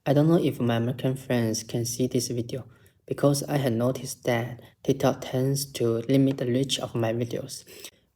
I don't know if my American friends can see this video because I had noticed that TikTok tends to limit the reach of my videos.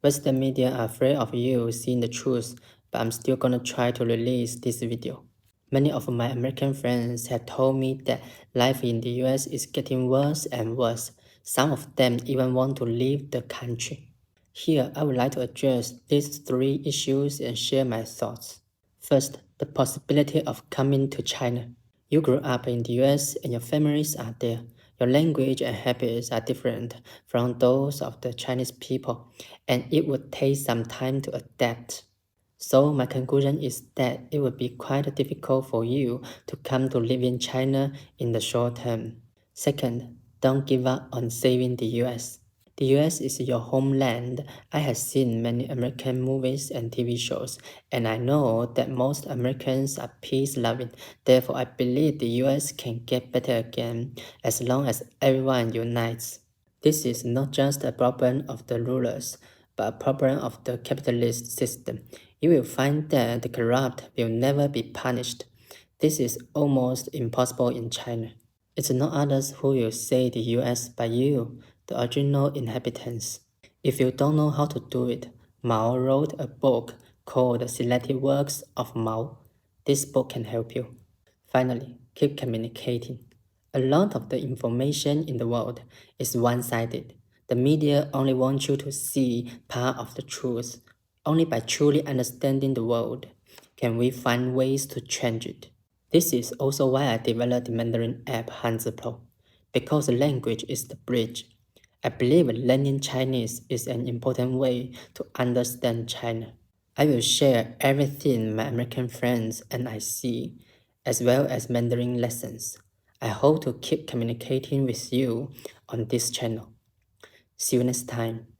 Western media are afraid of you seeing the truth, but I'm still gonna try to release this video. Many of my American friends have told me that life in the US is getting worse and worse. Some of them even want to leave the country. Here, I would like to address these three issues and share my thoughts. First, the possibility of coming to China. You grew up in the US and your families are there. Your language and habits are different from those of the Chinese people, and it would take some time to adapt. So my conclusion is that it would be quite difficult for you to come to live in China in the short term. Second, don't give up on saving the US. The US is your homeland. I have seen many American movies and TV shows, and I know that most Americans are peace-loving. Therefore, I believe the US can get better again as long as everyone unites. This is not just a problem of the rulers, but a problem of the capitalist system. You will find that the corrupt will never be punished. This is almost impossible in China. It's not others who will save the US but you, the original inhabitants. If you don't know how to do it, Mao wrote a book called The Selected Works of Mao. This book can help you. Finally, keep communicating. A lot of the information in the world is one-sided. The media only wants you to see part of the truth. Only by truly understanding the world can we find ways to change it. This is also why I developed the Mandarin app Hanzi Pro, because the language is the bridge. I believe learning Chinese is an important way to understand China. I will share everything my American friends and I see, as well as Mandarin lessons. I hope to keep communicating with you on this channel. See you next time.